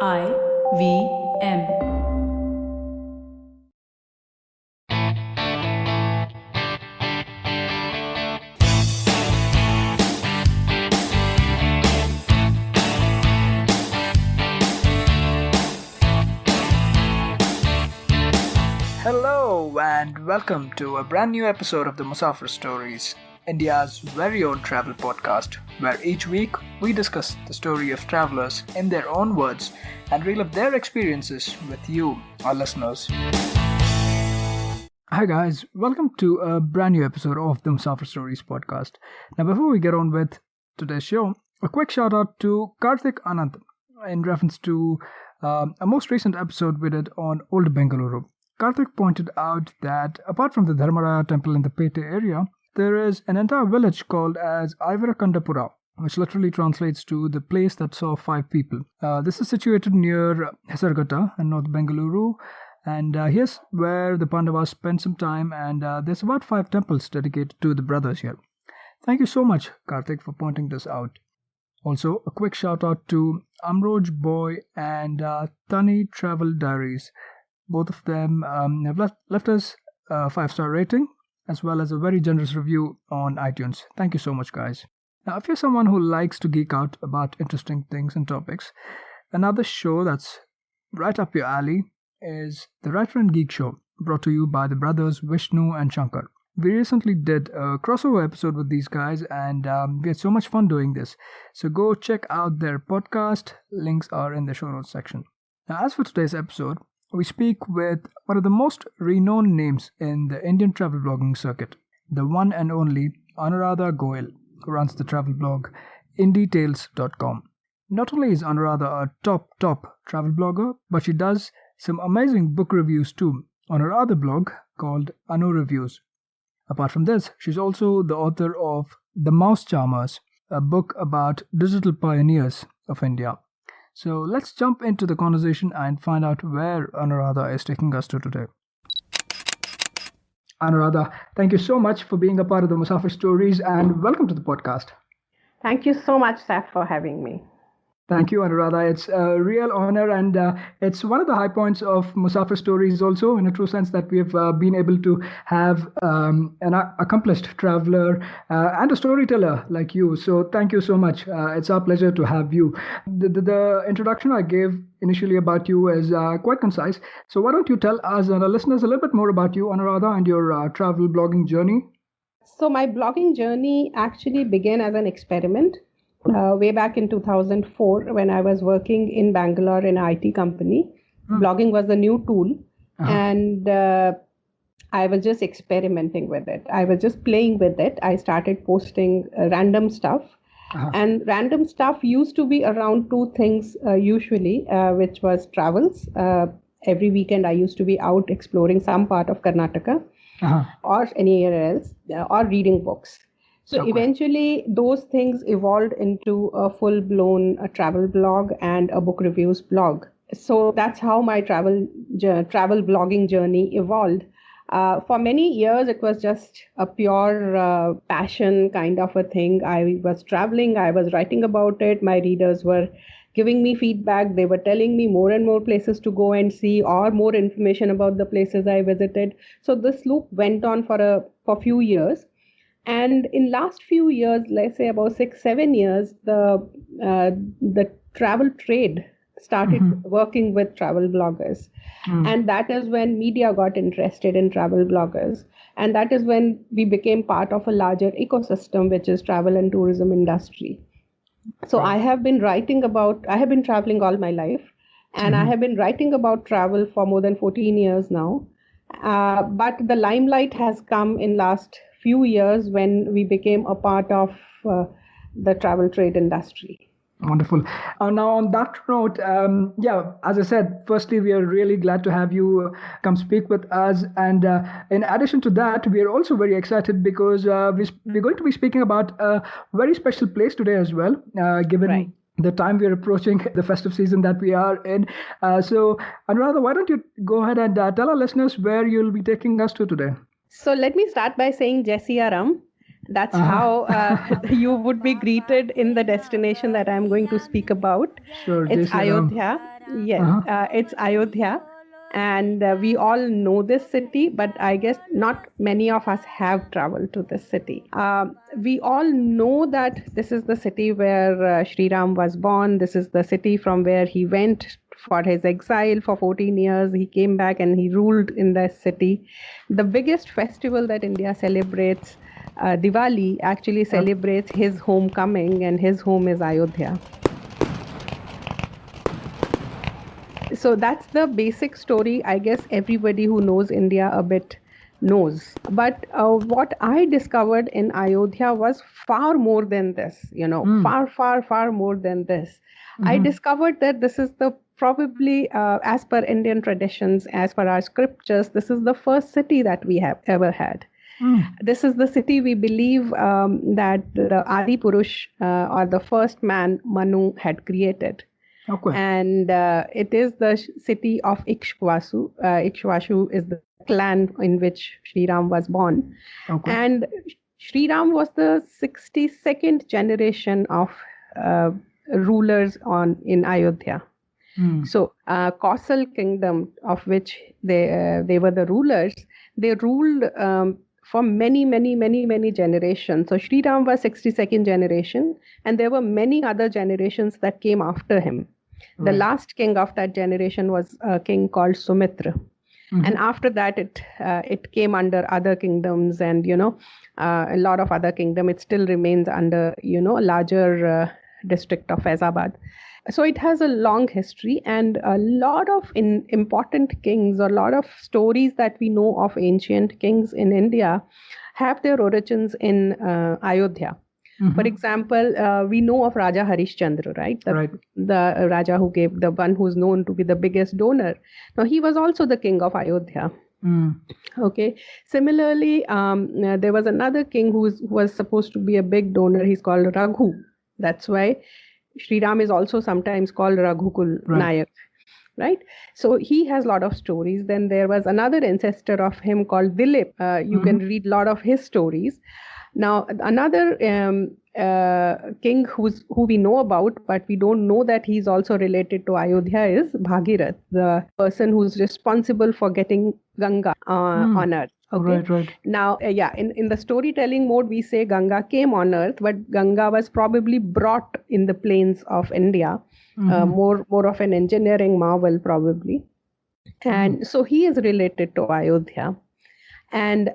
IVM. Hello and welcome to a brand new episode of the Musafir Stories, India's very own travel podcast, where each week we discuss the story of travelers in their own words and relive their experiences with you, our listeners. Hi guys, welcome to a brand new episode of the Musafir Stories podcast. Now before we get on with today's show, a quick shout out to Karthik Anand in reference to a most recent episode we did on Old Bengaluru. Karthik pointed out that apart from the Dharmaraya temple in the Pete area, there is an entire village called as Ivarakandapura, which literally translates to the place that saw five people. This is situated near Hesargata in North Bengaluru, and here's where the Pandavas spent some time, and there's about 5 temples dedicated to the brothers here. Thank you so much, Karthik, for pointing this out. Also, a quick shout out to Amroj Boy and Tani Travel Diaries. Both of them have left us a 5-star rating as well as a very generous review on iTunes. Thank you so much, guys. Now, if you're someone who likes to geek out about interesting things and topics, another show that's right up your alley is the Writer and Geek Show, brought to you by the brothers Vishnu and Shankar. We recently did a crossover episode with these guys, and we had so much fun doing this. So go check out their podcast. Links are in the show notes section. Now, as for today's episode, we speak with one of the most renowned names in the Indian travel blogging circuit, the one and only Anuradha Goyal, who runs the travel blog indietales.com. Not only is Anuradha a top travel blogger, but she does some amazing book reviews too on her other blog called Anu Reviews. Apart from this, she's also the author of The Mouse Charmers, a book about digital pioneers of India. So let's jump into the conversation and find out where Anuradha is taking us to today. Anuradha, thank you so much for being a part of the Musafir Stories and welcome to the podcast. Thank you so much, Saf, for having me. Thank you, Anuradha. It's a real honor, and it's one of the high points of Musafir Stories also, in a true sense, that we have been able to have an accomplished traveler and a storyteller like you. So thank you so much. It's our pleasure to have you. The introduction I gave initially about you is quite concise. So why don't you tell us and our listeners a little bit more about you, Anuradha, and your travel blogging journey? So my blogging journey actually began as an experiment. Way back in 2004, when I was working in Bangalore in an IT company. Blogging was a new tool, and I was just experimenting with it. I was just playing with it. I started posting random stuff, and random stuff used to be around 2 things usually, which was travels. Every weekend I used to be out exploring some part of Karnataka or anywhere else, or reading books. So eventually those things evolved into a full-blown travel blog and a book reviews blog. So that's how my travel blogging journey evolved. For many years, it was just a pure passion kind of a thing. I was traveling, I was writing about it. My readers were giving me feedback. They were telling me more and more places to go and see, or more information about the places I visited. So this loop went on for a few years. And in last few years, let's say about 6-7 years, the travel trade started working with travel bloggers. And that is when media got interested in travel bloggers. And that is when we became part of a larger ecosystem, which is travel and tourism industry. So I have been traveling all my life, and I have been writing about travel for more than 14 years now. But the limelight has come in last few years when we became a part of the travel trade industry. Wonderful. Now, on that note, as I said, firstly, we are really glad to have you come speak with us. And in addition to that, we are also very excited because we're going to be speaking about a very special place today as well, given the time we are approaching the festive season that we are in. So, Anuradha, why don't you go ahead and tell our listeners where you'll be taking us to today? So let me start by saying Jai Shri Ram. That's how you would be greeted in the destination that I'm going to speak about. Sure, it's Jai Shri Ram. Ayodhya. Yes, it's Ayodhya. And we all know this city, but I guess not many of us have traveled to this city. We all know that this is the city where Shri Ram was born. This is the city from where he went for his exile for 14 years. He came back and he ruled in that city. The biggest festival that India celebrates, Diwali, actually celebrates his homecoming, and his home is Ayodhya. So that's the basic story. I guess everybody who knows India a bit knows. But what I discovered in Ayodhya was far more than this, far more than this. I discovered that this is the probably, as per Indian traditions, as per our scriptures, this is the first city that we have ever had. This is the city we believe that the Adi Purush or the first man, Manu, had created. Okay. And it is the city of Ikshvasu. Ikshvasu is the clan in which Shri Ram was born. Okay. And Shri Ram was the 62nd generation of rulers in Ayodhya. So Kausal kingdom, of which they were the rulers, they ruled for many generations. So Shri Ram was 62nd generation, and there were many other generations that came after him. The last king of that generation was a king called Sumitra. And after that, it came under other kingdoms, and a lot of other kingdom. It still remains under a larger district of Faizabad. So it has a long history, and a lot of important kings, or a lot of stories that we know of ancient kings in India have their origins in Ayodhya. For example, we know of Raja Harishchandra, right? The Raja who gave, the one who's known to be the biggest donor. Now, he was also the king of Ayodhya. Okay. Similarly, there was another king who was supposed to be a big donor. He's called Raghu. That's why Shri Ram is also sometimes called Raghukul Nayak. Right? So he has a lot of stories. Then there was another ancestor of him called Dilip. You can read a lot of his stories. Now, another king who we know about, but we don't know that he's also related to Ayodhya, is Bhagirath, the person who's responsible for getting Ganga on earth. Okay. Right. Now, in the storytelling mode, we say Ganga came on earth, but Ganga was probably brought in the plains of India, more of an engineering marvel probably. And so he is related to Ayodhya. And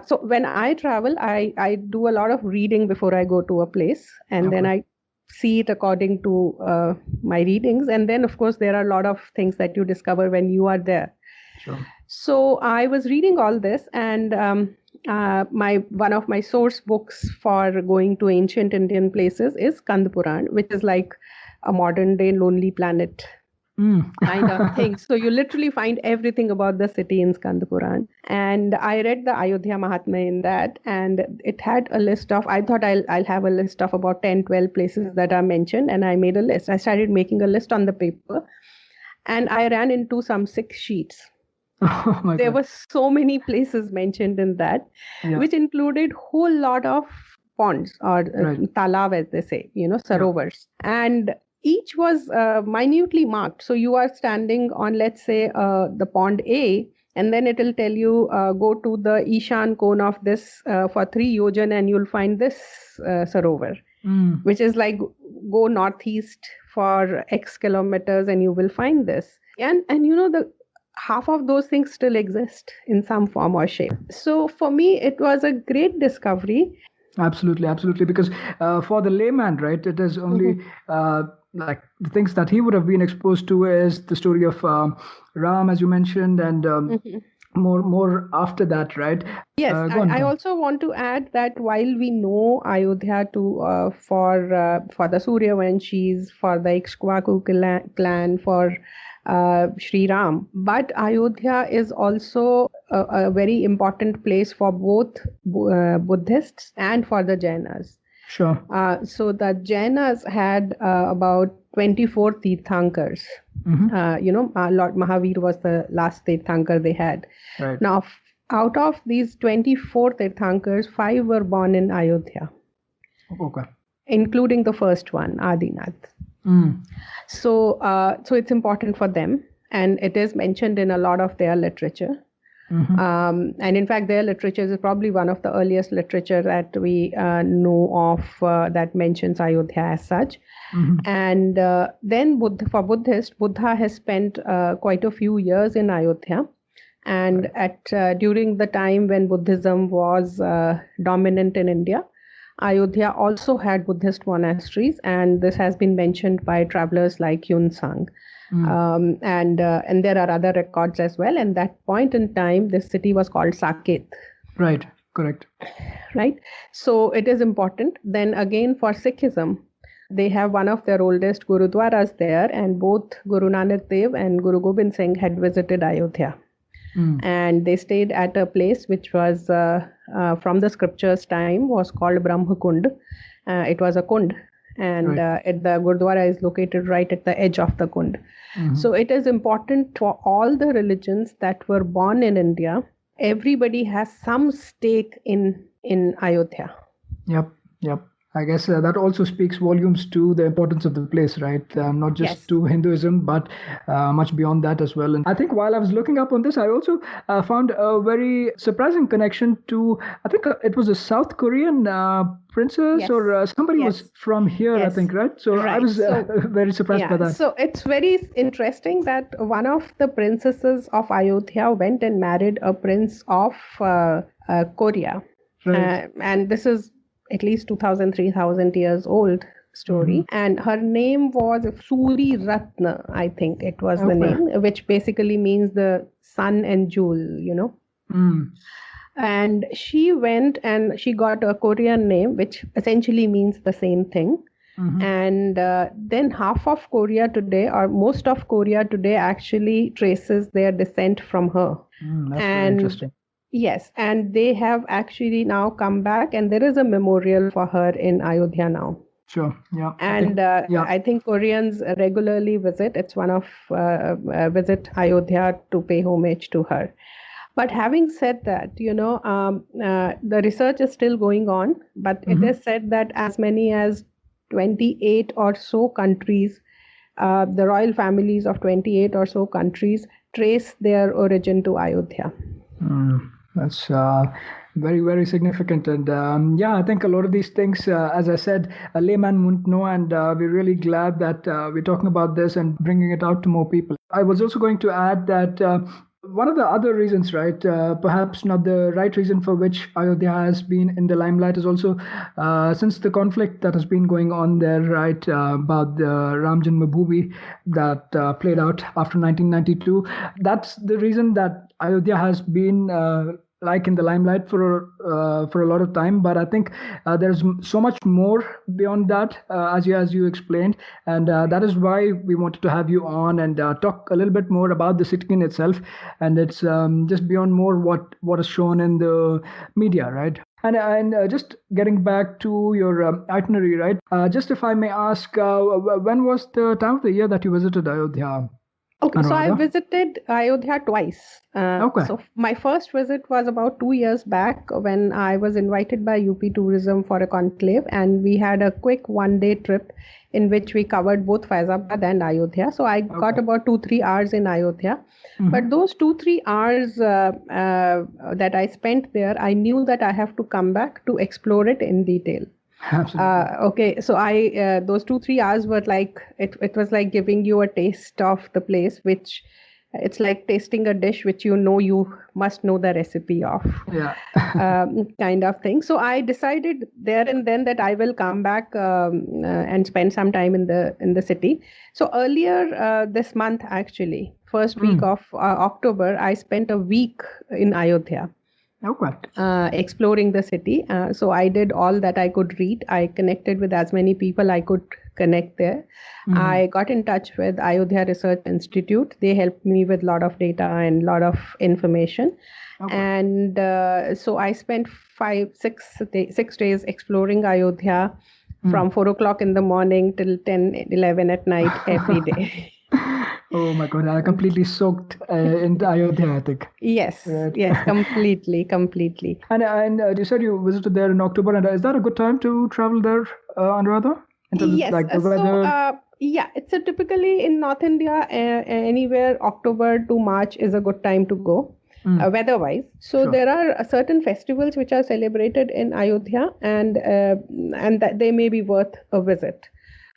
so when I travel, I do a lot of reading before I go to a place, and then I see it according to my readings. And then, of course, there are a lot of things that you discover when you are there. Sure. So I was reading all this, and one of my source books for going to ancient Indian places is Kand Puran, which is like a modern day Lonely Planet kind of thing. So you literally find everything about the city in Skand Puran. And I read the Ayodhya Mahatmya in that, and it had a list of, I thought I'll have a list of about 10, 12 places that are mentioned, and I made a list. I started making a list on the paper, and I ran into some 6 sheets. There were so many places mentioned in that, which included whole lot of ponds, or talab as they say, sarovars. And each was minutely marked. So you are standing on, let's say, the pond A, and then it will tell you, go to the Ishan cone of this for 3 yojan, and you'll find this sarovar, which is like, go northeast for X kilometers and you will find this. And the half of those things still exist in some form or shape. So for me, it was a great discovery. Absolutely. Because for the layman, right, it is only like the things that he would have been exposed to is the story of Ram, as you mentioned, and more after that, right? Yes, I also want to add that while we know Ayodhya for the Suryavanshis, for the Ikshvaku clan, for Shri Ram, but Ayodhya is also a very important place for both Buddhists and for the Jainas. Sure. So the Jainas had about 24 Tirthankars. Lord Mahavir was the last Tirthankar they had. Right. Now, out of these 24 Tirthankars, 5 were born in Ayodhya. Okay. Including the first one, Adinath. Mm. So, so it's important for them, and it is mentioned in a lot of their literature. Mm-hmm. And in fact, their literature is probably one of the earliest literature that we know of that mentions Ayodhya as such. Mm-hmm. And then for Buddhists, Buddha has spent quite a few years in Ayodhya. And during the time when Buddhism was dominant in India, Ayodhya also had Buddhist monasteries, and this has been mentioned by travelers like Yun Sang. And there are other records as well. And that point in time, this city was called Saket. Right, correct. Right. So it is important. Then again, for Sikhism, they have one of their oldest Gurudwaras there, and both Guru Nanak Dev and Guru Gobind Singh had visited Ayodhya. And they stayed at a place which was from the scriptures time was called Brahma Kund. It was a kund, and the Gurdwara is located right at the edge of the kund. So it is important for all the religions that were born in India. Everybody has some stake in Ayodhya. Yep. I guess that also speaks volumes to the importance of the place, right? Not just to Hinduism, but much beyond that as well. And I think while I was looking up on this, I also found a very surprising connection to, I think it was a South Korean princess or somebody was from here, I think, right? So I was very surprised by that. So it's very interesting that one of the princesses of Ayodhya went and married a prince of Korea. Right. And this is at least 2,000, 3,000 years old story. And her name was Suri Ratna, I think it was the name, which basically means the sun and jewel, you know. And she went and she got a Korean name, which essentially means the same thing. And then half of Korea today, or most of Korea today, actually traces their descent from her. That's very interesting. Yes, and they have actually now come back, and there is a memorial for her in Ayodhya now. Sure, yeah. And I think Koreans regularly visit. It's one of visit Ayodhya to pay homage to her. But having said that, you know, the research is still going on, but it is said that as many as 28 or so countries, the royal families of 28 or so countries trace their origin to Ayodhya. That's very, very significant. And I think a lot of these things, as I said, a layman wouldn't know. And we're really glad that we're talking about this and bringing it out to more people. I was also going to add that one of the other reasons, right, perhaps not the right reason for which Ayodhya has been in the limelight is also since the conflict that has been going on there, right, about the Ram Janmabhoomi that played out after 1992. That's the reason that Ayodhya has been like in the limelight for a lot of time, but I think there's so much more beyond that, as you explained, and that is why we wanted to have you on and talk a little bit more about the city in itself, and it's just beyond more what is shown in the media, right? And just getting back to your itinerary, right? Just if I may ask, when was the time of the year that you visited Ayodhya? Okay, so I visited Ayodhya twice. So my first visit was about 2 years back when I was invited by UP Tourism for a conclave, and we had a quick one-day trip in which we covered both Faizabad and Ayodhya. So I got about 2-3 hours in Ayodhya. But those 2-3 hours that I spent there, I knew that I have to come back to explore it in detail. Absolutely. So I those 2-3 hours were like it was like giving you a taste of the place, which it's like tasting a dish which you must know the recipe of, kind of thing. So I decided there and then that I will come back and spend some time in the city. So earlier this month, actually, first week of October, I spent a week in Ayodhya. Exploring the city. So I did all that I could read. I connected with as many people I could connect there. I got in touch with Ayodhya Research Institute. They helped me with a lot of data and a lot of information. And so I spent 6 days exploring Ayodhya from 4 o'clock in the morning till 10-11 at night every day. Oh my God, I completely soaked into Ayodhya, I think. Yes, yes, completely. And you said you visited there in October, and is that a good time to travel there, Anuradha? Yes, like the weather? Yeah, it's a typically in North India, anywhere October to March is a good time to go, weather-wise. So Sure. there are certain festivals which are celebrated in Ayodhya, and that they may be worth a visit.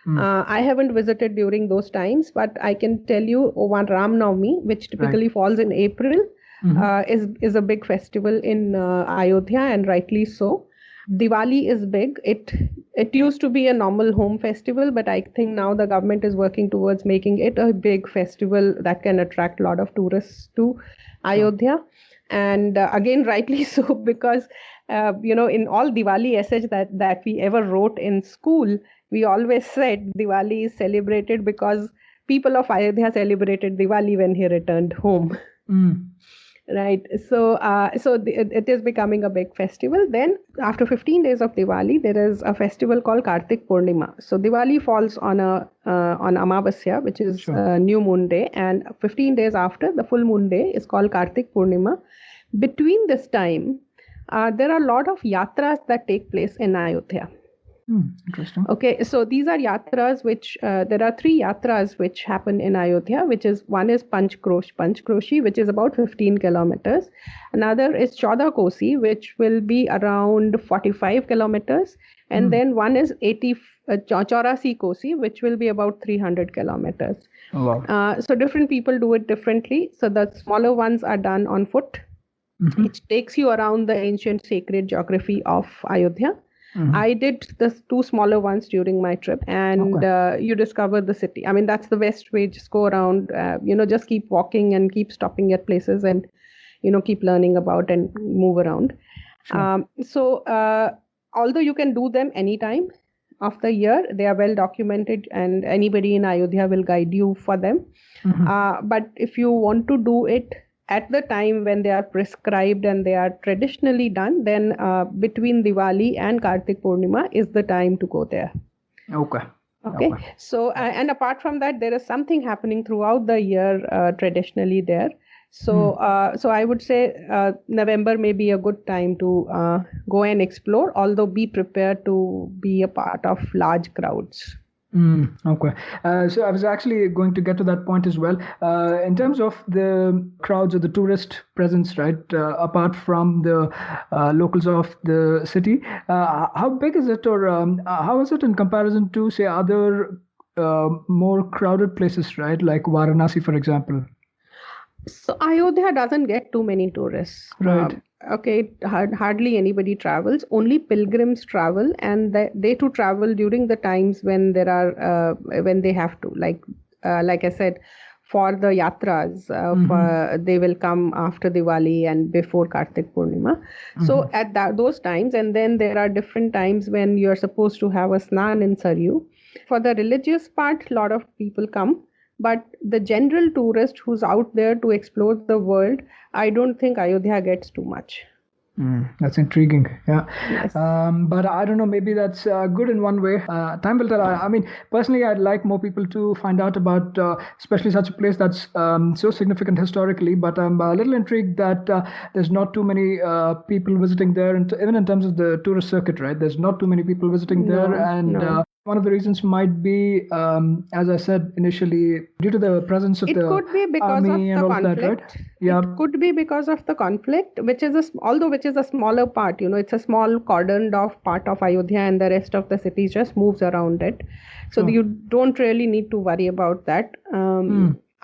I haven't visited during those times, but I can tell you one Ram Navami, which typically falls in April, is a big festival in Ayodhya, and rightly so. Diwali is big. It used to be a normal home festival, but I think now the government is working towards making it a big festival that can attract a lot of tourists to Ayodhya. And again, rightly so, because in all Diwali essays that we ever wrote in school, we always said Diwali is celebrated because people of Ayodhya celebrated Diwali when he returned home. Right. So, it is becoming a big festival. Then, after 15 days of Diwali, there is a festival called Kartik Purnima. So, Diwali falls on Amavasya, which is new moon day, and 15 days after, the full moon day is called Kartik Purnima. Between this time, there are a lot of yatras that take place in Ayodhya. Interesting. Okay, so these are yatras which there are 3 yatras which happen in Ayodhya, one is Panchkroshi, which is about 15 kilometers. Another is Chauda Kosi, which will be around 45 kilometers, and then one is 84 Kosi, which will be about 300 kilometers. Oh, wow. So different people do it differently. So the smaller ones are done on foot. It takes you around the ancient sacred geography of Ayodhya. I did the 2 smaller ones during my trip, and you discover the city. I mean, that's the best way. Just go around, just keep walking and keep stopping at places, and, keep learning about and move around. So although you can do them anytime of the year, they are well documented, and anybody in Ayodhya will guide you for them. But if you want to do it at the time when they are prescribed and they are traditionally done, then between Diwali and Kartik Purnima is the time to go there. Okay. So, and apart from that, there is something happening throughout the year traditionally there. So, so I would say November may be a good time to go and explore, although be prepared to be a part of large crowds. Okay. So I was actually going to get to that point as well. In terms of the crowds or the tourist presence, right, apart from the locals of the city, how big is it, or how is it in comparison to, say, other more crowded places, right, like Varanasi, for example? So Ayodhya doesn't get too many tourists. Right. Okay, hardly anybody travels. Only pilgrims travel, and they too travel during the times when there are when they have to. Like I said, for the yatras, they will come after Diwali and before Kartik Purnima. So at those times, and then there are different times when you are supposed to have a snan in Saryu. For the religious part, a lot of people come. But the general tourist who's out there to explore the world, I don't think Ayodhya gets too much. That's intriguing. Yeah. Yes. But I don't know, maybe that's good in one way. Time will tell. I mean, personally, I'd like more people to find out about, especially such a place that's so significant historically. But I'm a little intrigued that there's not too many people visiting there, and even in terms of the tourist circuit, right? There's not too many people visiting there, and one of the reasons might be, as I said initially, due to the presence of the army and all of that, right? Yeah. It could be because of the conflict, which is a smaller part. It's a small cordoned off part of Ayodhya, and the rest of the city just moves around it. So you don't really need to worry about that.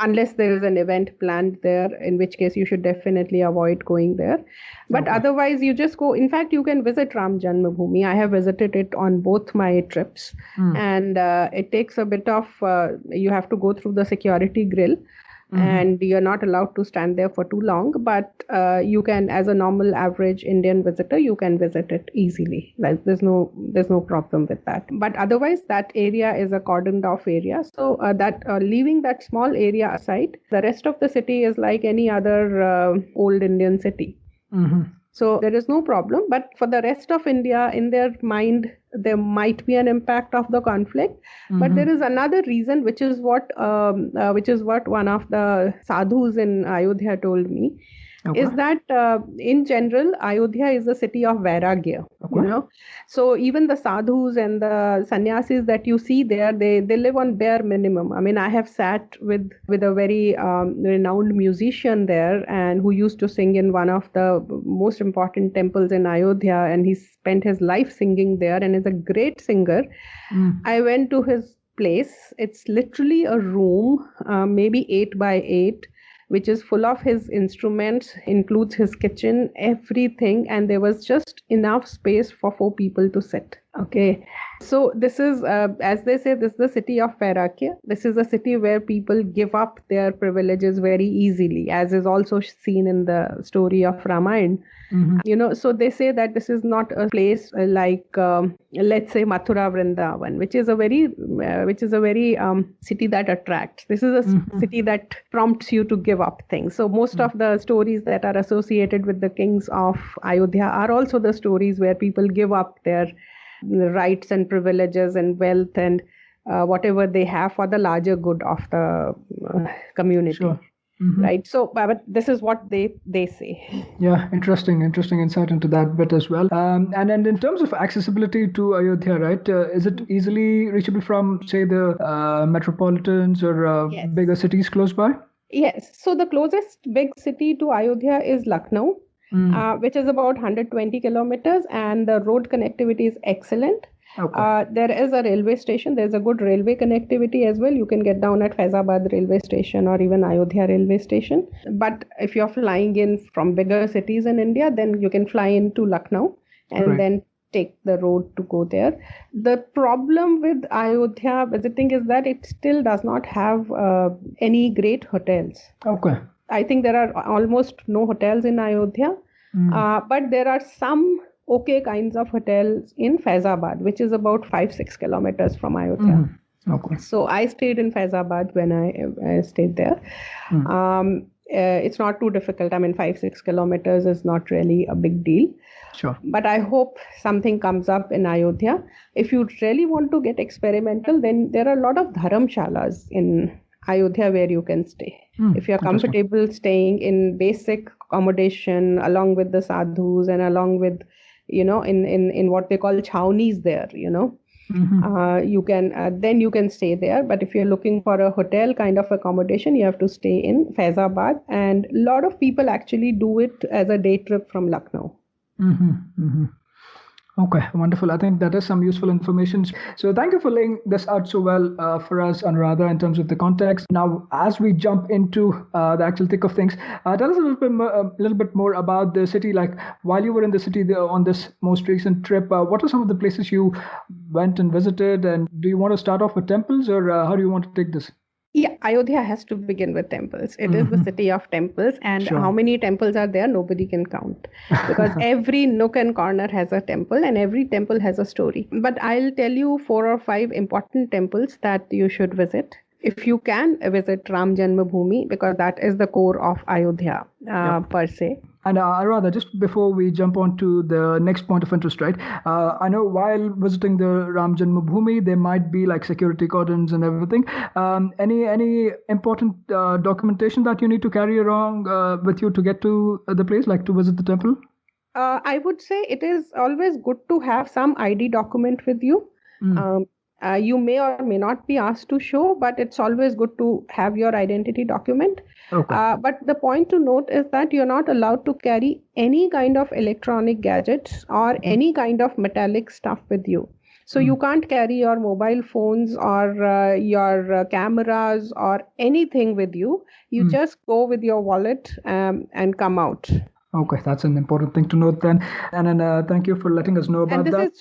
Unless there is an event planned there, in which case you should definitely avoid going there. But otherwise, you just go. In fact, you can visit Ram Janmabhoomi. I have visited it on both my trips. And it takes a bit of, you have to go through the security grill. And you're not allowed to stand there for too long, but you can, as a normal average Indian visitor, you can visit it easily. Like there's no problem with that. But otherwise, that area is a cordoned off area. So leaving that small area aside, the rest of the city is like any other old Indian city. So there is no problem. But for the rest of India, in their mind, there might be an impact of the conflict. But there is another reason, which is what one of the sadhus in Ayodhya told me. is that in general, Ayodhya is a city of Vairagya, So even the sadhus and the sannyasis that you see there, they live on bare minimum. I mean, I have sat with a very renowned musician there, and who used to sing in one of the most important temples in Ayodhya, and he spent his life singing there and is a great singer. I went to his place. It's literally a room, maybe 8 by 8, which is full of his instruments, includes his kitchen, everything. And there was just enough space for 4 people to sit. Okay. So this is, as they say, this is the city of Vairagya. This is a city where people give up their privileges very easily, as is also seen in the story of Ramayana. So they say that this is not a place like, let's say, Mathura, Vrindavan, which is a very city that attracts. This is a city that prompts you to give up things. So most of the stories that are associated with the kings of Ayodhya are also the stories where people give up their rights and privileges and wealth and whatever they have for the larger good of the community. Sure. Right. So, but this is what they say. Yeah, interesting insight into that bit as well. And in terms of accessibility to Ayodhya, right? Is it easily reachable from, say, the metropolitans or bigger cities close by? Yes. So the closest big city to Ayodhya is Lucknow, which is about 120 kilometers, and the road connectivity is excellent. Okay. There is a railway station. There's a good railway connectivity as well. You can get down at Faizabad railway station or even Ayodhya railway station. But if you're flying in from bigger cities in India, then you can fly into Lucknow and then take the road to go there. The problem with Ayodhya visiting is that it still does not have any great hotels. Okay. I think there are almost no hotels in Ayodhya, but there are some okay kinds of hotels in Faizabad, which is about 5-6 kilometers from Ayodhya. Okay. So I stayed in Faizabad when I stayed there. It's not too difficult. I mean, 5-6 kilometers is not really a big deal. Sure. But I hope something comes up in Ayodhya. If you really want to get experimental, then there are a lot of dharamshalas in Ayodhya where you can stay. If you're comfortable staying in basic accommodation along with the sadhus and along with, in what they call chhaunis there, you can then you can stay there. But if you're looking for a hotel kind of accommodation, you have to stay in Faizabad, and a lot of people actually do it as a day trip from Lucknow. Okay, wonderful. I think that is some useful information. So thank you for laying this out so well for us, Anuradha, in terms of the context. Now, as we jump into the actual thick of things, tell us a little bit more about the city. Like, while you were in the city on this most recent trip, what are some of the places you went and visited? And do you want to start off with temples, or how do you want to take this? Yeah, Ayodhya has to begin with temples. It is the city of temples, and how many temples are there, nobody can count, because every nook and corner has a temple, and every temple has a story. But I'll tell you 4 or 5 important temples that you should visit. If you can visit Ram Janmabhoomi, because that is the core of Ayodhya per se. And Anuradha, just before we jump on to the next point of interest, right? I know while visiting the Ram Janmabhoomi, there might be like security cordons and everything. Any important documentation that you need to carry along with you to get to the place, like to visit the temple? I would say it is always good to have some ID document with you. You may or may not be asked to show, but it's always good to have your identity document. Okay. But the point to note is that you're not allowed to carry any kind of electronic gadgets or any kind of metallic stuff with you. So you can't carry your mobile phones or your cameras or anything with you. You just go with your wallet and come out. Okay, that's an important thing to note then. And then thank you for letting us know about that. And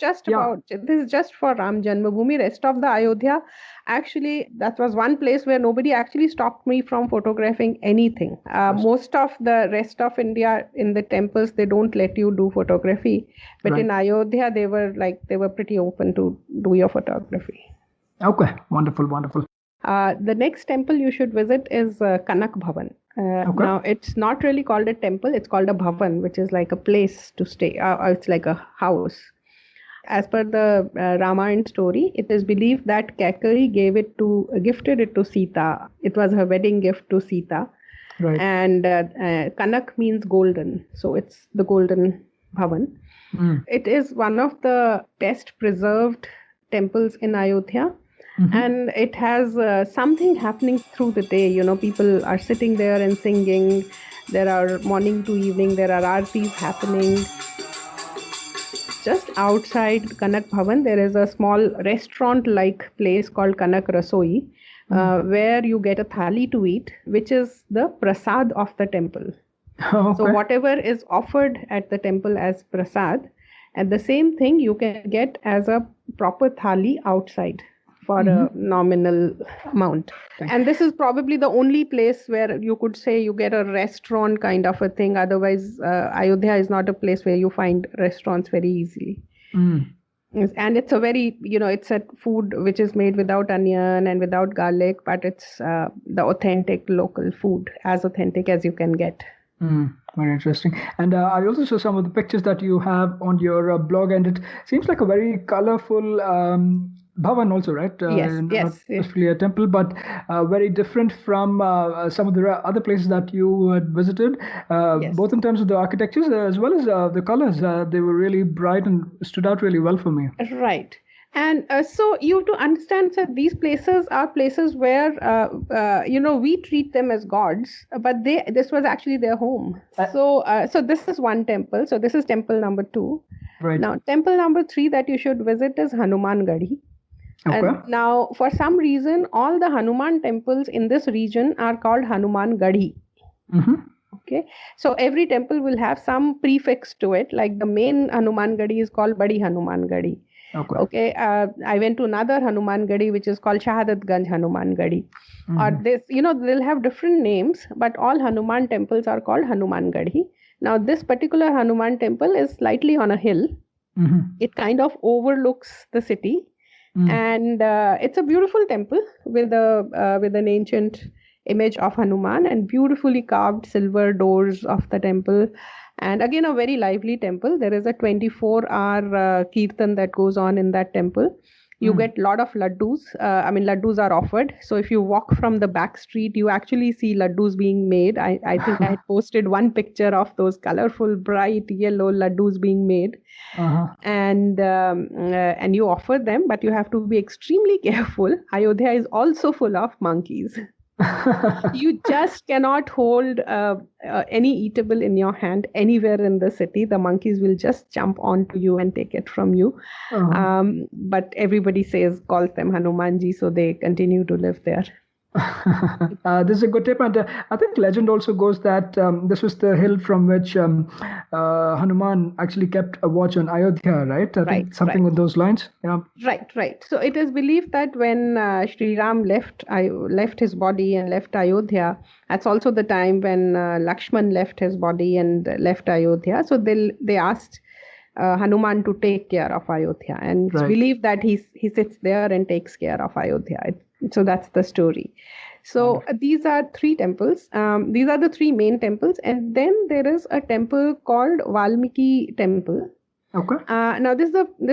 this is just for Ram Janmabhoomi. Rest of the Ayodhya, actually, that was one place where nobody actually stopped me from photographing anything. Most of the rest of India, in the temples, they don't let you do photography. But in Ayodhya, they were pretty open to do your photography. Okay, wonderful. The next temple you should visit is Kanak Bhavan. Now, it's not really called a temple, it's called a bhavan, which is like a place to stay. It's like a house. As per the Ramayana story, it is believed that Kaikeyi gifted it to Sita. It was her wedding gift to Sita. Right. And Kanak means golden, so it's the Golden Bhavan. It is one of the best preserved temples in Ayodhya. And it has something happening through the day. People are sitting there and singing. There are morning to evening, there are aartis happening. Just outside Kanak Bhavan, there is a small restaurant-like place called Kanak Rasoi, where you get a thali to eat, which is the prasad of the temple. Okay. So whatever is offered at the temple as prasad, and the same thing you can get as a proper thali outside for a nominal amount. And this is probably the only place where you could say you get a restaurant kind of a thing. Otherwise, Ayodhya is not a place where you find restaurants very easily. And it's a very, it's a food which is made without onion and without garlic, but it's the authentic local food, as authentic as you can get. Very interesting. And I also saw some of the pictures that you have on your blog, and it seems like a very colorful bhavan also, right? Yes. Not necessarily a temple, but very different from some of the other places that you had visited, both in terms of the architectures as well as the colors. They were really bright and stood out really well for me. Right. And so you have to understand that these places are places where, we treat them as gods, but this was actually their home. So this is one temple. So this is temple number 2. Right. Now, temple number 3 that you should visit is Hanuman Gadi. Okay. And now, for some reason, all the Hanuman temples in this region are called Hanuman Gadi. Okay. So every temple will have some prefix to it. Like the main Hanuman Gadi is called Badi Hanuman Gadi. Okay. I went to another Hanuman Gadi, which is called Shahadatganj Hanuman Gadi. Or this, they'll have different names, but all Hanuman temples are called Hanuman Gadi. Now, this particular Hanuman temple is slightly on a hill. It kind of overlooks the city. And it's a beautiful temple with an ancient image of Hanuman and beautifully carved silver doors of the temple. And again, a very lively temple. There is a 24-hour kirtan that goes on in that temple. You get a lot of laddus. Laddus are offered. So if you walk from the back street, you actually see laddus being made. I think I had posted one picture of those colorful, bright yellow laddus being made. And you offer them, but you have to be extremely careful. Ayodhya is also full of monkeys. You just cannot hold any eatable in your hand anywhere in the city. The monkeys will just jump onto you and take it from you. But everybody calls them Hanumanji, so they continue to live there. This is a good tip, and I think legend also goes that this was the hill from which Hanuman actually kept a watch on Ayodhya, right? I think something with those lines. Yeah. Right. So it is believed that when Shri Ram left his body and left Ayodhya, that's also the time when Lakshman left his body and left Ayodhya. So they asked Hanuman to take care of Ayodhya, and it's believed that he sits there and takes care of Ayodhya. So that's the story. So these are 3 temples. These are the 3 main temples, and then there is a temple called Valmiki Temple. Okay. Now this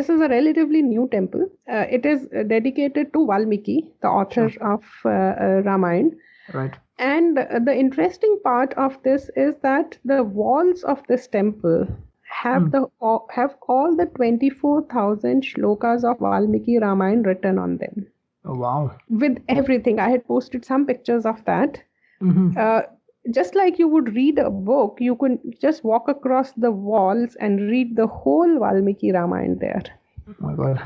is a relatively new temple. It is dedicated to Valmiki, the author of Ramayana. Right. And the interesting part of this is that the walls of this temple have all the 24,000 shlokas of Valmiki Ramayana written on them. Oh, wow. With everything. I had posted some pictures of that. Just like you would read a book, you could just walk across the walls and read the whole Valmiki Ramayana there. Oh my God.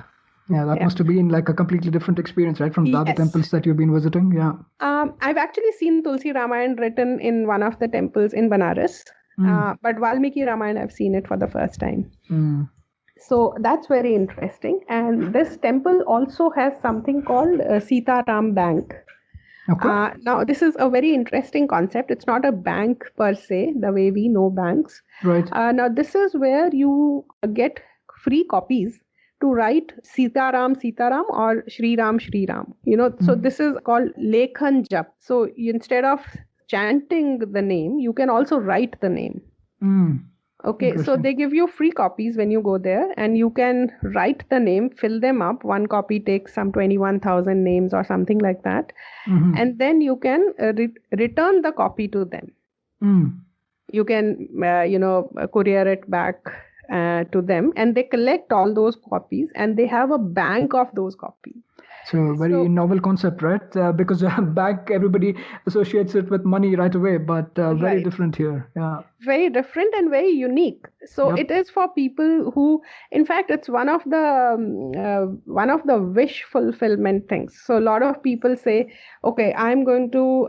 Yeah, that must have been like a completely different experience, right? From the other temples that you've been visiting. Yeah. I've actually seen Tulsi Ramayana written in one of the temples in Banaras. But Valmiki Ramayana, I've seen it for the first time. So that's very interesting. And this temple also has something called Sita Ram Bank. Okay. Now, this is a very interesting concept. It's not a bank per se, the way we know banks. Right. Now, this is where you get free copies to write Sita Ram or Shri Ram. So this is called Lekhan Jap. So instead of chanting the name, you can also write the name. Okay, so they give you free copies when you go there, and you can write the name, fill them up. One copy takes some 21,000 names or something like that. And then you can return the copy to them. You can, courier it back to them, and they collect all those copies, and they have a bank of those copies. So very novel concept, right? Because bank, everybody associates it with money right away, but very different here. Yeah. Very different and very unique. So it is for people who, in fact, it's one of the wish fulfillment things. So a lot of people say, okay, I'm going to,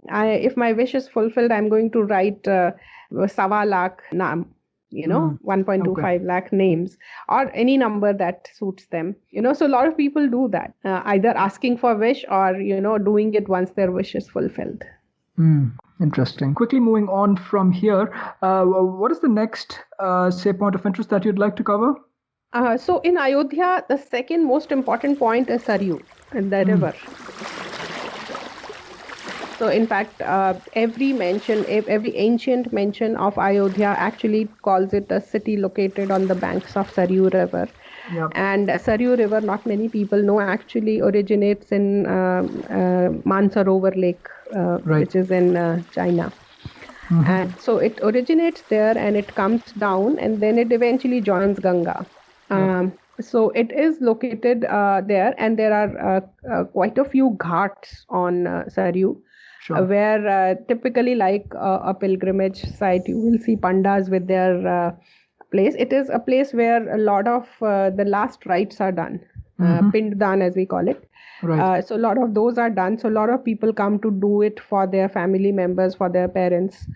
if my wish is fulfilled, I'm going to write Sawa Lakh Naam. 1.25 lakh names, or any number that suits them. So a lot of people do that, either asking for wish or, doing it once their wish is fulfilled. Interesting. Quickly moving on from here, what is the next, point of interest that you'd like to cover? So in Ayodhya, the second most important point is Saryu, the river. So in fact, every ancient mention of Ayodhya actually calls it a city located on the banks of Saryu River. And Saryu River, not many people know, actually originates in Mansarovar Lake, which is in China. And so it originates there and it comes down and then it eventually joins Ganga. So it is located there, and there are quite a few ghats on Saryu. Where typically, like a pilgrimage site, you will see pandas with their place. It is a place where a lot of the last rites are done, pinddan as we call it. So a lot of those are done. So a lot of people come to do it for their family members, for their parents.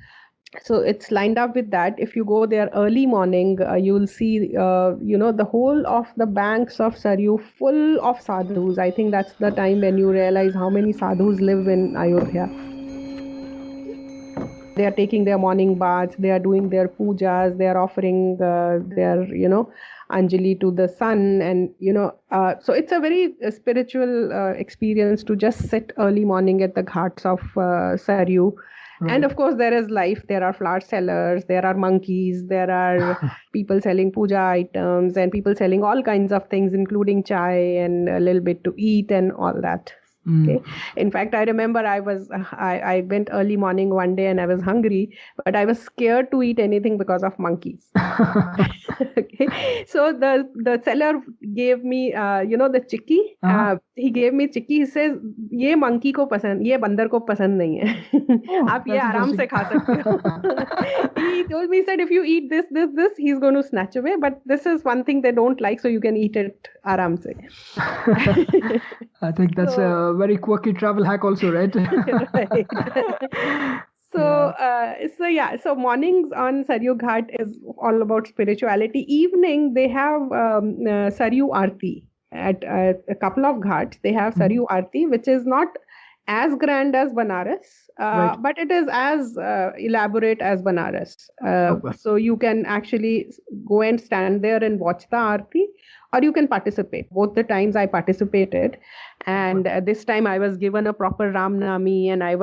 So it's lined up with that. If you go there early morning, you'll see, the whole of the banks of Saryu full of sadhus. I think that's the time when you realize how many sadhus live in Ayodhya. They are taking their morning baths, they are doing their pujas, they are offering their, Anjali to the sun. And, so it's a very spiritual experience to just sit early morning at the ghats of Saryu. And of course, there is life. There are flower sellers, there are monkeys, there are people selling puja items and people selling all kinds of things, including chai and a little bit to eat and all that. Okay. In fact, I remember I went early morning one day and I was hungry, but I was scared to eat anything because of monkeys. Okay. So the seller gave me, the chikki. He gave me chikki. He says, "ये monkey को पसंद, ये बंदर को पसंद नहीं है. आप ये आराम से खा सकते हो." He told me, he said, if you eat this, he's going to snatch away. But this is one thing they don't like, so you can eat it आराम से. I think that's a very quirky travel hack also, right? Right. So mornings on Saryu Ghat is all about spirituality. Evening, they have Saryu Aarti. At a couple of ghats, they have Saryu Aarti, which is not as grand as Banaras, but it is as elaborate as Banaras. So you can actually go and stand there and watch the Aarti, or you can participate. Both the times I participated, and this time I was given a proper Ram Nami, and I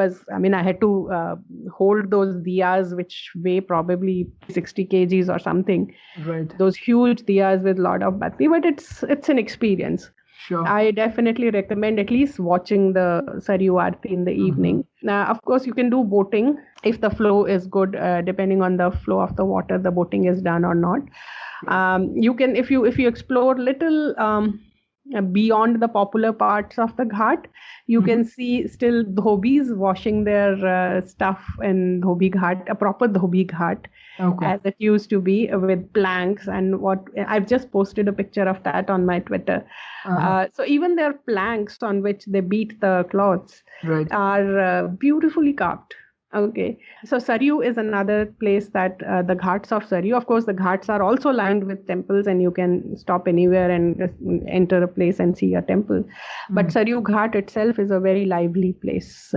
had to hold those diyas, which weigh probably 60 kgs or something. Right. Those huge diyas with a lot of bhakti, but it's an experience. Sure. I definitely recommend at least watching the Saryu Aarti in the evening. Now, of course, you can do boating if the flow is good. Depending on the flow of the water, the boating is done or not. You can, if you explore little beyond the popular parts of the ghat, you can see still dhobis washing their stuff in dhobi ghat, a proper dhobi ghat, as it used to be, with planks. And what I've just posted a picture of that on my Twitter. So even their planks on which they beat the cloths are beautifully carved. Okay. So Saryu is another place that the ghats of Saryu, of course, the ghats are also lined with temples, and you can stop anywhere and just enter a place and see a temple. But Saryu Ghat itself is a very lively place.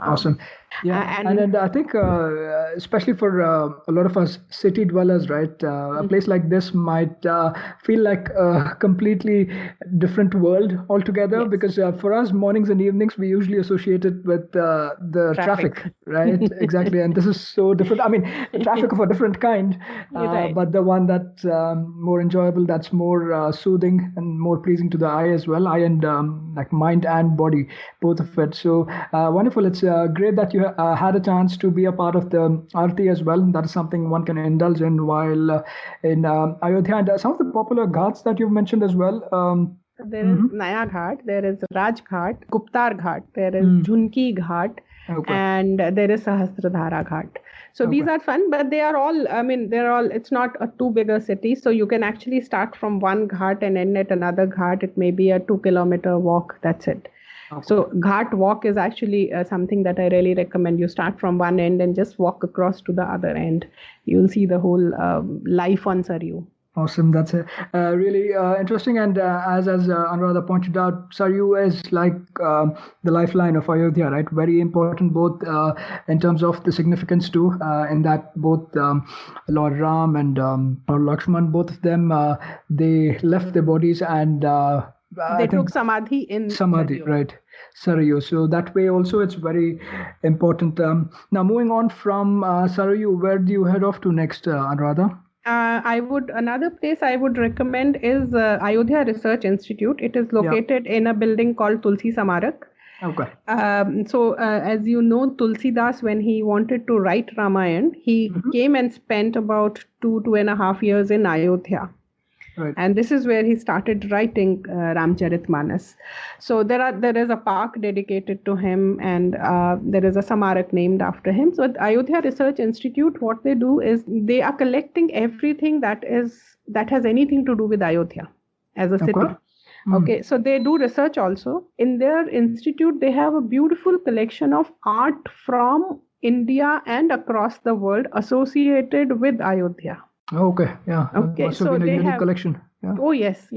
Awesome. Yeah, and I think especially for a lot of us city dwellers, right? A place like this might feel like a completely different world altogether, Yes. because for us, mornings and evenings we usually associate it with the traffic, right? Exactly, and this is so different. I mean, the traffic of a different kind, Right. but the one that's more enjoyable, that's more soothing and more pleasing to the eye as well, eye and like mind and body, both of it. So wonderful. It's great that you had a chance to be a part of the Aarti as well. That is something one can indulge in while in Ayodhya. And some of the popular ghats that you've mentioned as well. There is Naya Ghat, there is Raj Ghat, Guptar Ghat, there is Jhunki Ghat, Okay. and there is Sahasradhara Ghat. So these Okay. are fun, but they are all, I mean, they're all, it's not a too big a city. So you can actually start from one ghat and end at another ghat. It may be a 2 kilometer walk. That's it. Okay. So ghat walk is actually something that I really recommend. You start from one end and just walk across to the other end. You'll see the whole life on Saryu. Awesome. That's really interesting. And as Anuradha pointed out, Saryu is like the lifeline of Ayodhya, right? Very important, both in terms of the significance too, in that both Lord Ram and Lord Lakshman, both of them, they left their bodies and they took samadhi in Samadhi, Saryu. right? Sarayu. So that way also it's very important. Now moving on from Sarayu, where do you head off to next, Anuradha? Another place I would recommend is Ayodhya Research Institute. It is located in a building called Tulsi Samarak. Okay. So as you know, Tulsidas, when he wanted to write Ramayana, he came and spent about 2.5 years in Ayodhya. Right. And this is where he started writing Ramcharitmanas. So there is a park dedicated to him, and there is a Samarak named after him. So at Ayodhya Research Institute, what they do is they are collecting everything that has anything to do with Ayodhya as a city. Okay, so they do research also. In their institute, they have a beautiful collection of art from India and across the world associated with Ayodhya. Okay, yeah. Okay, Must have been a unique collection. Yeah. Oh, yes.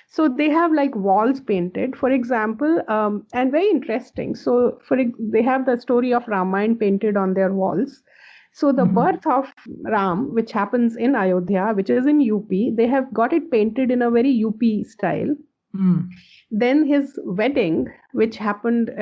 So they have like walls painted, for example, and very interesting. So they have the story of Ramayana painted on their walls. So the birth of Ram, which happens in Ayodhya, which is in UP, they have got it painted in a very UP style. Then his wedding, which happened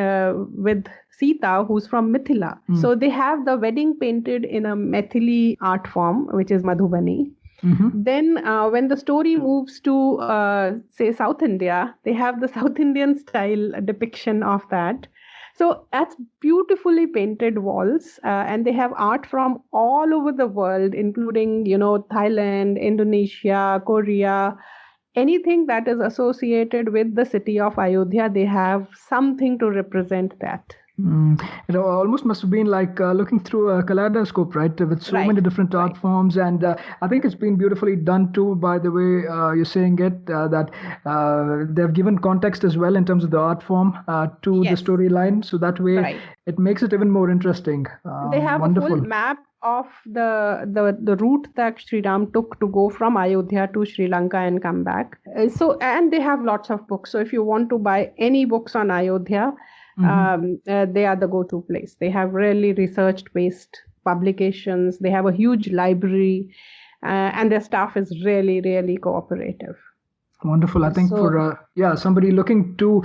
with Sita, who's from Mithila. So they have the wedding painted in a Maithili art form, which is Madhubani. Then when the story moves to, say, South India, they have the South Indian style depiction of that. So that's beautifully painted walls, and they have art from all over the world, including, Thailand, Indonesia, Korea. Anything that is associated with the city of Ayodhya, they have something to represent that. It almost must have been like looking through a kaleidoscope, right? With so many different art forms. And I think it's been beautifully done too, by the way you're saying it, that they've given context as well in terms of the art form to the storyline. So that way it makes it even more interesting. They have a full map of the route that Shri Ram took to go from Ayodhya to Sri Lanka and come back. And they have lots of books. So if you want to buy any books on Ayodhya, they are the go-to place. They have really research-based publications. They have a huge library, and their staff is really, really cooperative. Wonderful. I think for somebody looking to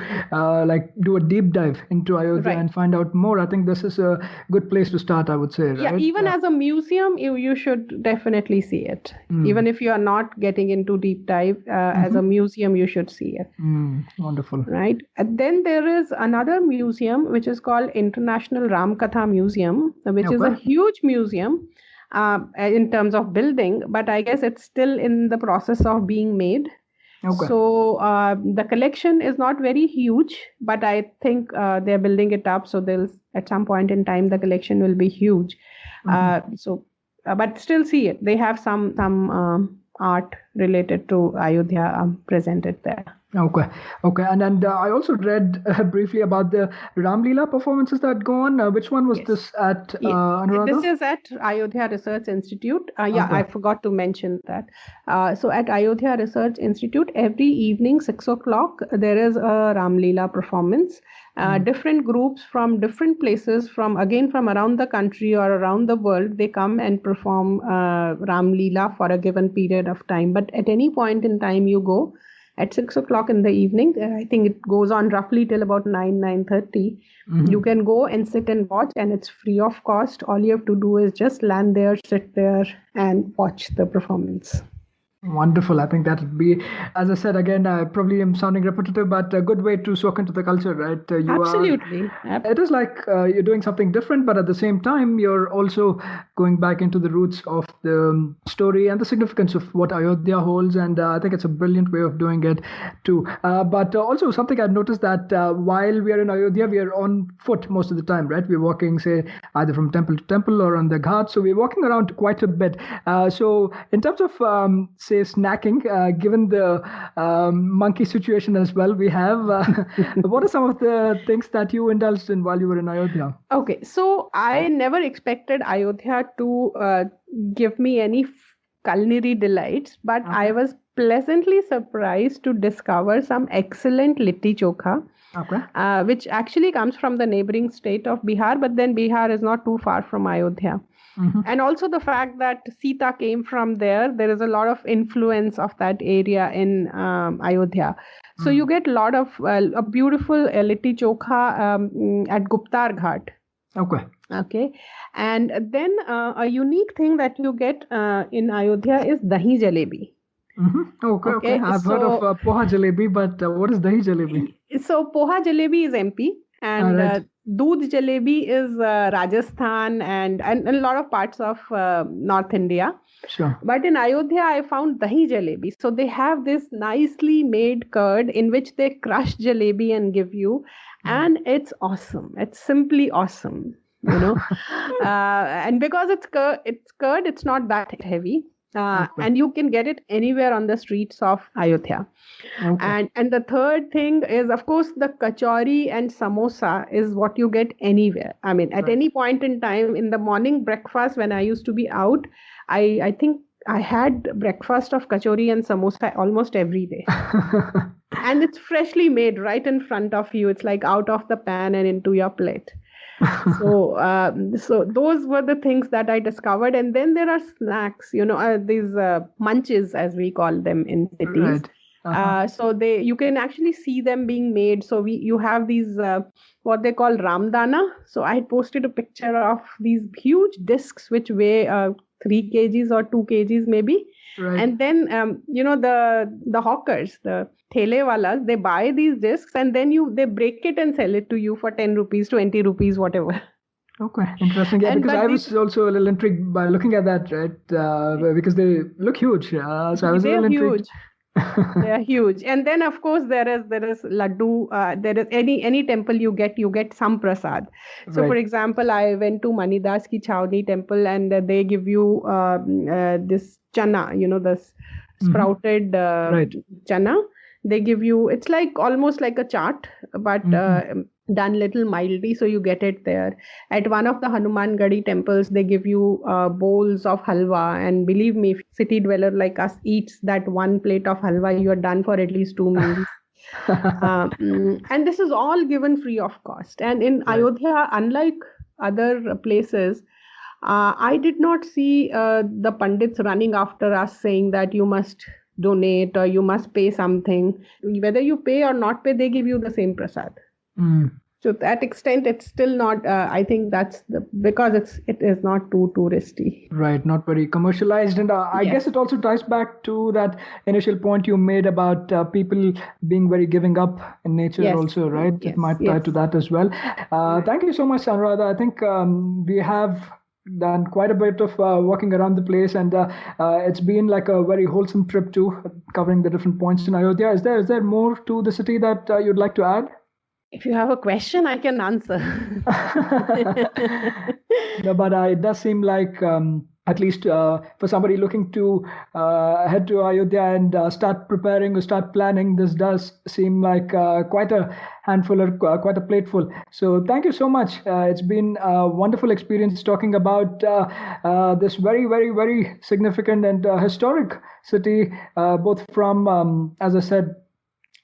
do a deep dive into Ayodhya and find out more, I think this is a good place to start, I would say. Right? Yeah, even as a museum, you should definitely see it. Even if you are not getting into deep dive, as a museum, you should see it. Wonderful. Right. And then there is another museum which is called International Ram Katha Museum, which is a huge museum in terms of building, but I guess it's still in the process of being made. So the collection is not very huge, but I think they're building it up. So at some point in time, the collection will be huge. But still see it. They have some art related to Ayodhya presented there. Okay. And I also read briefly about the Ram Leela performances that go on. Which one was this at, Anuradha? This is at Ayodhya Research Institute. I forgot to mention that. So at Ayodhya Research Institute, every evening, 6 o'clock, there is a Ram Leela performance. different groups from different places, from around the country or around the world, they come and perform Ram Leela for a given period of time. But at any point in time you go, at 6 o'clock in the evening, I think it goes on roughly till about 9:30. You can go and sit and watch, and it's free of cost. All you have to do is just land there, sit there, and watch the performance. Wonderful. I think that would be, as I said again, I probably am sounding repetitive, but a good way to soak into the culture, right? Absolutely. It is like you're doing something different, but at the same time, you're also going back into the roots of the story and the significance of what Ayodhya holds. And I think it's a brilliant way of doing it too. But also something I've noticed that while we are in Ayodhya, we are on foot most of the time, right? We're walking, say, either from temple to temple or on the ghat. So we're walking around quite a bit. So in terms of say snacking, given the monkey situation as well we have, what are some of the things that you indulged in while you were in Ayodhya? Okay, so I never expected Ayodhya to give me any culinary delights, but I was pleasantly surprised to discover some excellent litti chokha, which actually comes from the neighboring state of Bihar, but then Bihar is not too far from Ayodhya. And also the fact that Sita came from there, there is a lot of influence of that area in Ayodhya. So you get a lot of a beautiful litti chokha at Guptar Ghat. Okay. And then a unique thing that you get in Ayodhya is dahi jalebi. Okay. I've heard of poha jalebi, but what is dahi jalebi? So poha jalebi is MP, and Doodh jalebi is Rajasthan and a lot of parts of North India. Sure. But in Ayodhya, I found dahi jalebi. So they have this nicely made curd in which they crush jalebi and give you, and it's awesome. It's simply awesome, you know. And because it's curd, it's not that heavy. And you can get it anywhere on the streets of Ayodhya. And the third thing is, of course, the kachori and samosa is what you get anywhere. I mean, at any point in time in the morning breakfast, when I used to be out, I think I had breakfast of kachori and samosa almost every day. And it's freshly made right in front of you. It's like out of the pan and into your plate. So those were the things that I discovered. And then there are snacks, you know, these munches, as we call them in cities. So you can actually see them being made. So you have these what they call ramdana. So I had posted a picture of these huge discs which weigh 3 kgs or 2 kgs maybe. And then you know, the hawkers, the thele walas, they buy these discs and then they break it and sell it to you for 10 rupees, 20 rupees, whatever. Okay, interesting. Yeah, because I was also a little intrigued by looking at that, right? Because they look huge. So I was a little intrigued. They are huge. And then of course there is laddu. There is any temple you get some prasad. So for example, I went to Manidas ki Chhawni temple and they give you this chana, you know, this sprouted chana. They give you, it's like almost like a chaat, but done little mildly, so you get it there. At one of the Hanuman Gadi temples, they give you bowls of halwa, and believe me, if city dweller like us eats that one plate of halwa, you are done for at least 2 meals. And this is all given free of cost. And in Ayodhya, unlike other places, I did not see the pandits running after us saying that you must donate or you must pay something. Whether you pay or not pay, they give you the same prasad. So to that extent, it's still not, I think that's because it is not too touristy. Right, not very commercialized. And I guess it also ties back to that initial point you made about people being very giving up in nature also, right? It might tie to that as well. Thank you so much, Anuradha. I think we have done quite a bit of walking around the place, and it's been like a very wholesome trip too, covering the different points in Ayodhya. Is there more to the city that you'd like to add? If you have a question, I can answer. No, but it does seem like, at least for somebody looking to head to Ayodhya and start preparing or start planning, this does seem like quite a handful or quite a plateful. So thank you so much. It's been a wonderful experience talking about this very, very, very significant and historic city, both from, as I said,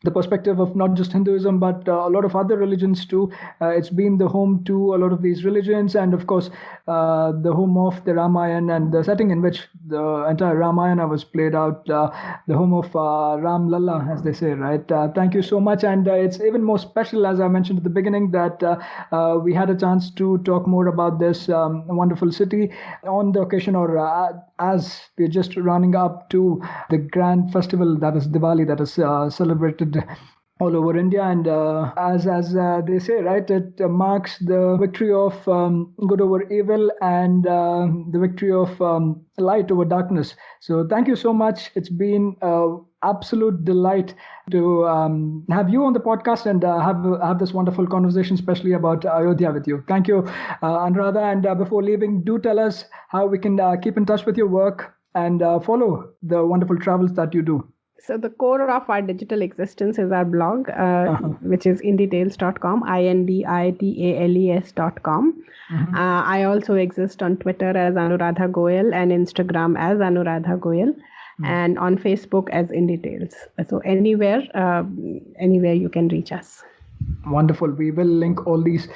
the perspective of not just Hinduism, but a lot of other religions too. It's been the home to a lot of these religions, and of course, the home of the Ramayana and the setting in which the entire Ramayana was played out, the home of Ram Lalla, as they say, right? Thank you so much. And it's even more special, as I mentioned at the beginning, that we had a chance to talk more about this wonderful city on the occasion, or as we're just running up to the grand festival that is Diwali, that is celebrated all over India. And as they say, right, it marks the victory of good over evil, and the victory of light over darkness. So thank you so much. It's been absolute delight to have you on the podcast and have this wonderful conversation, especially about Ayodhya with you. Thank you, Anuradha. And before leaving, do tell us how we can keep in touch with your work and follow the wonderful travels that you do. So the core of our digital existence is our blog, which is inditales.com, INDITALES.com. I also exist on Twitter as Anuradha Goyal and Instagram as Anuradha Goyal, and on Facebook as Inditales. So anywhere you can reach us. Wonderful. We will link all these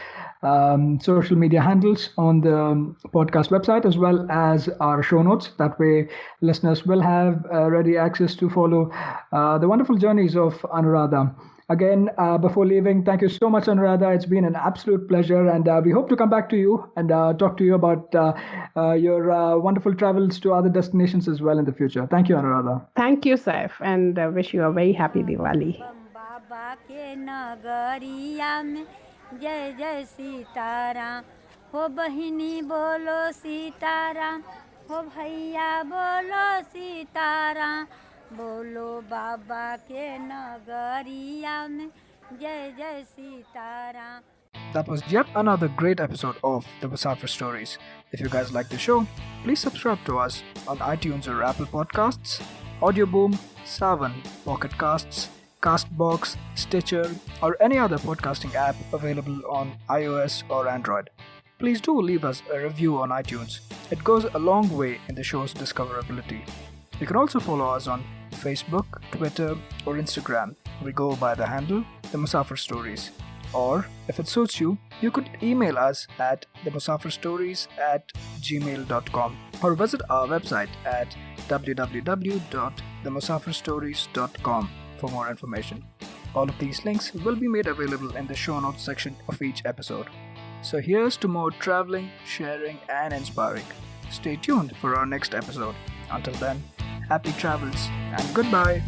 social media handles on the podcast website, as well as our show notes. That way listeners will have ready access to follow the wonderful journeys of Anuradha. Again, before leaving, thank you so much, Anuradha. It's been an absolute pleasure, and we hope to come back to you and talk to you about your wonderful travels to other destinations as well in the future. Thank you, Anuradha. Thank you, Saif, and wish you a very happy Diwali. जय जय सीताराम हो बहिनी बोलो सीताराम हो भैया बोलो सीताराम बोलो बाबा के नगरिया में जय जय Sitaram. That was yet another great episode of the Musafir Stories. If you guys like the show, please subscribe to us on iTunes or Apple Podcasts, Audioboom, Savan, Pocket Casts, Castbox, Stitcher, or any other podcasting app available on iOS or Android. Please do leave us a review on iTunes. It goes a long way in the show's discoverability. You can also follow us on Facebook, Twitter, or Instagram. We go by the handle The Musafir Stories. Or, if it suits you, you could email us at themusafirstories@gmail.com or visit our website at www.themusafirstories.com for more information. All of these links will be made available in the show notes section of each episode. So here's to more traveling, sharing, and inspiring. Stay tuned for our next episode. Until then, happy travels and goodbye.